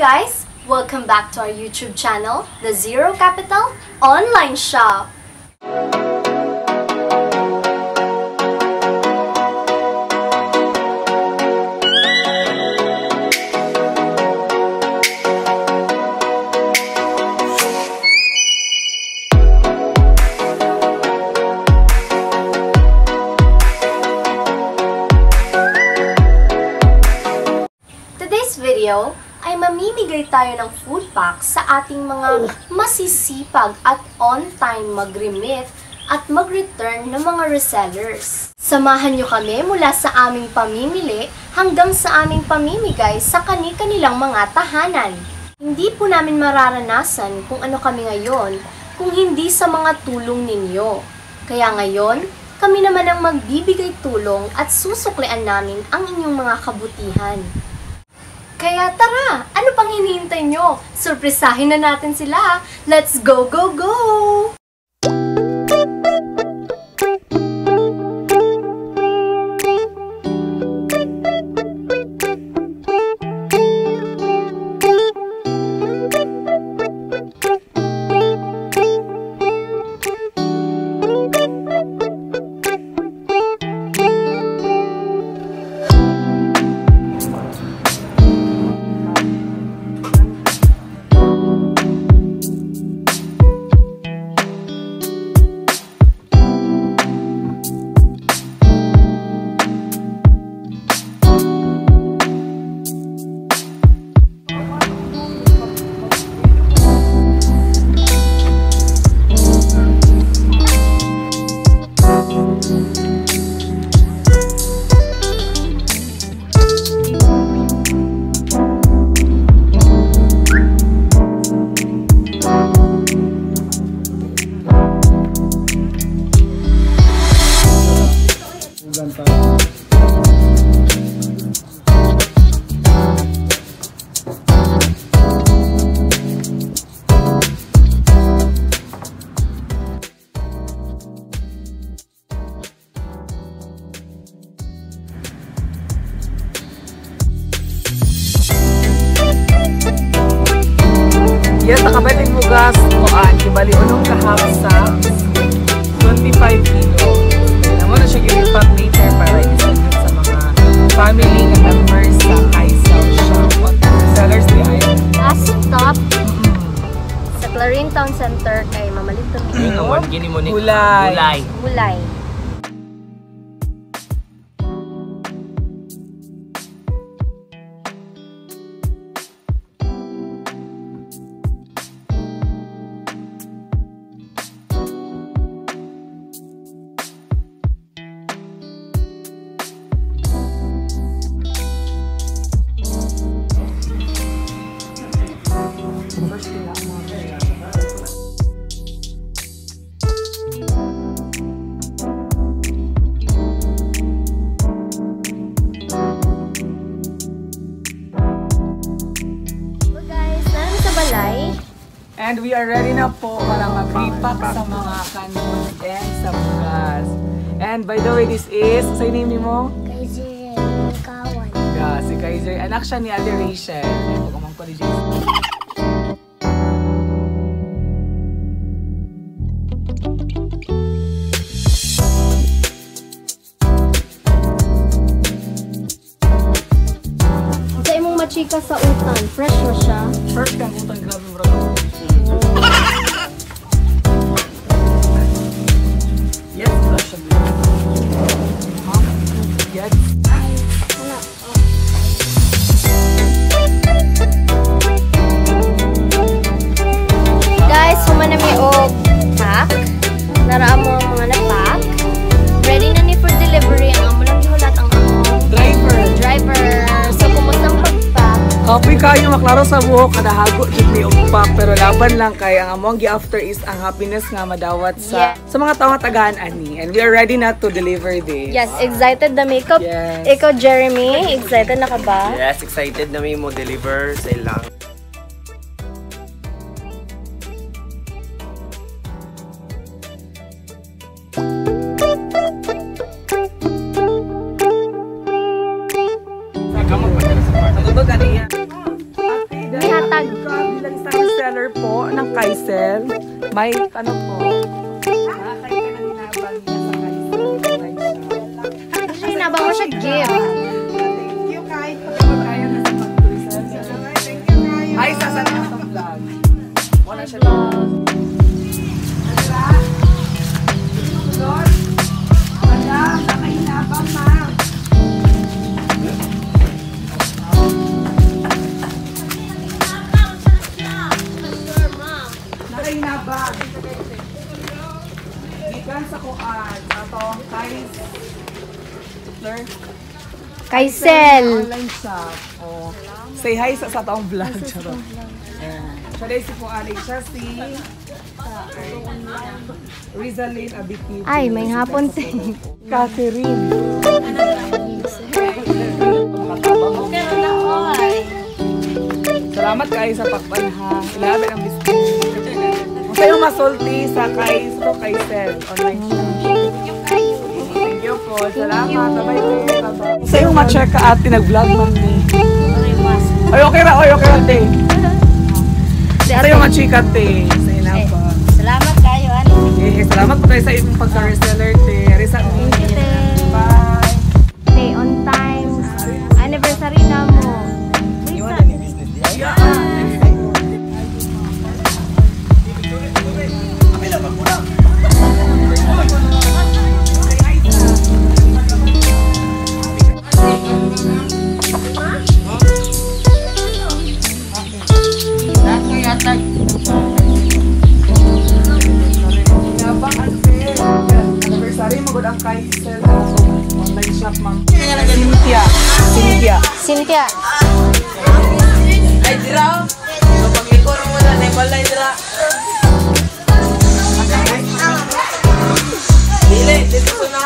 guys! Welcome back to our YouTube channel, The Zero Capital Online Shop. Today's video ay mamimigay tayo ng food pack sa ating mga masisipag at on-time mag-remit at mag-return ng mga resellers. Samahan nyo kami mula sa aming pamimili hanggang sa aming pamimigay sa kani-kanilang mga tahanan. Hindi po namin mararanasan kung ano kami ngayon kung hindi sa mga tulong ninyo. Kaya ngayon, kami naman ang magbibigay tulong at susuklian namin ang inyong mga kabutihan. Kaya tara, ano pang hinihintay nyo? Surprisahin na natin sila! Let's go, go, go! Yes, nakabaling mo gas kuan kibali unong kahapsa 25 kilo. Namo na siya gilipat later para i-distribute sa mga family and members sa Kaisaw Shop. Sellers di ay. Last stop sa Clarine Town Center kay Mamalit Tomino. Gulay. Gulay. And we are ready na po para mag-repack sa mga kanus and sa bugas. And by the way, this is, sa name ni mo? Kaiser Kawan. Yeah, si Kaiser. Anak siya ni Ate Rachel. Ito kumang ko ni Jason. Sa imong machika sa utan, fresh na siya. First kang utang, grabe bro. Yes, fresh siya. Yes. Guys, humana mi og pack. Naraan mo ang mga na-pack. Ready na ni for delivery. Ang amo lang gihulat ang among driver. So, kumusta ang pag-pack? Happy kayo maklaro sa buhok kada hago jud ni upak pero laban lang kay ang among gi-after is ang happiness nga madawat sa mga tawo tagaan ani, and we are ready na to deliver this. Yes, excited na makeup. Yes. Ikaw, Jeremy, excited na ka ba? Yes, excited na may mo deliver sa ilang. vlog. Bilang isang reseller po ng Kaisel, may ano po, nakakay ka ng hinabang niya sa Kaisel. Kasi hinabang mo siya gift. Thank you, Kai. Pagkakatayan na sa pag-reseller. Ay, sasanin sa vlog. Wala siya vlog. Nakahinabang, ma'am. Nakahinabang. Gikan sa kuan. Ato, Kaisel. online shop. Oh. Say hi sa taong vlog. Charot. So, dahil si kuan siya si Rizalyn Abiti. Ay, may hapon din. Catherine. Salamat kayo sa pakpan ha. Ilabi ang biscuit. Kung sa'yo masulti sa Kaisel online shop. Thank you po. Salamat. Bye-bye. Kung sa'yo ma-check ka ate, nag-vlog man ni. Ay, okay ra. Okay ra, te. Sa'yo ma-check ate. Sa'yo na po. Salamat kayo, ani. Salamat po kayo sa inyong pagka-reseller, te. Risa, bye. Stay on time. Anniversary na mo. Anniversary mo gud ang Kaisel online shop, ma'am. Cynthia. Cynthia. Ay, dira. Paglikor mo na, balay dira. Dili, dito ko na.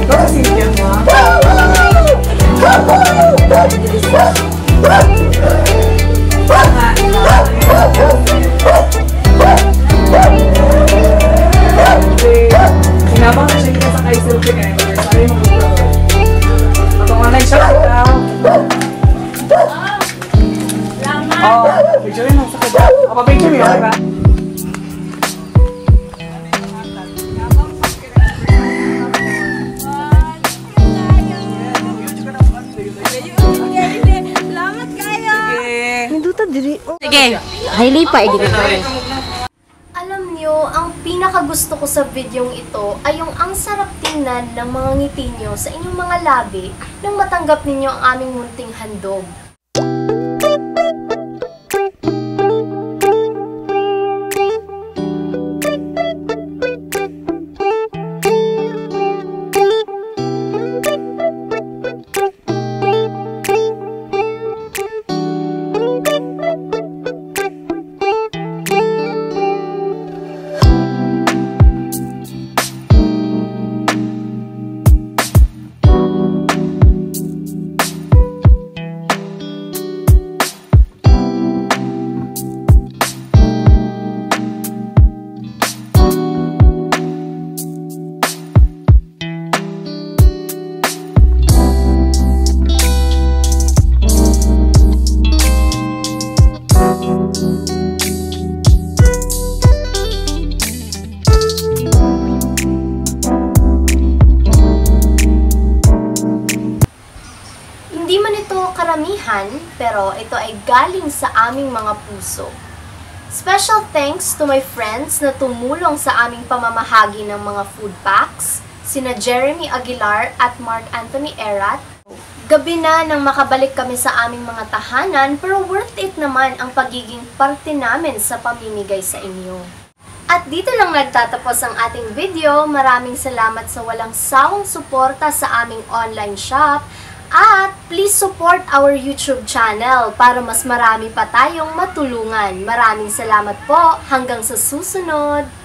Ito si Cynthia, ma'am. Hinabang na siya kita sa Kaisel Pig eh. Sorry mo kung atong online shop daw. Oh, picture mo sa kanya. Apa picture mo yun, ba? Salamat kayo. Sige. Highly pa, Alam nyo, ang pinakagusto ko sa videong ito ay yung ang sarap tingnan ng mga ngiti nyo sa inyong mga labi nang matanggap ninyo ang aming munting handog. Hindi man ito karamihan, pero ito ay galing sa aming mga puso. Special thanks to my friends na tumulong sa aming pamamahagi ng mga food packs, sina Jeremy Aguilar at Mark Anthony Erat. Gabi na nang makabalik kami sa aming mga tahanan, pero worth it naman ang pagiging parte namin sa pamimigay sa inyo. At dito lang nagtatapos ang ating video. Maraming salamat sa walang sawang suporta sa aming online shop. At please support our YouTube channel para mas marami pa tayong matulungan. Maraming salamat po. Hanggang sa susunod!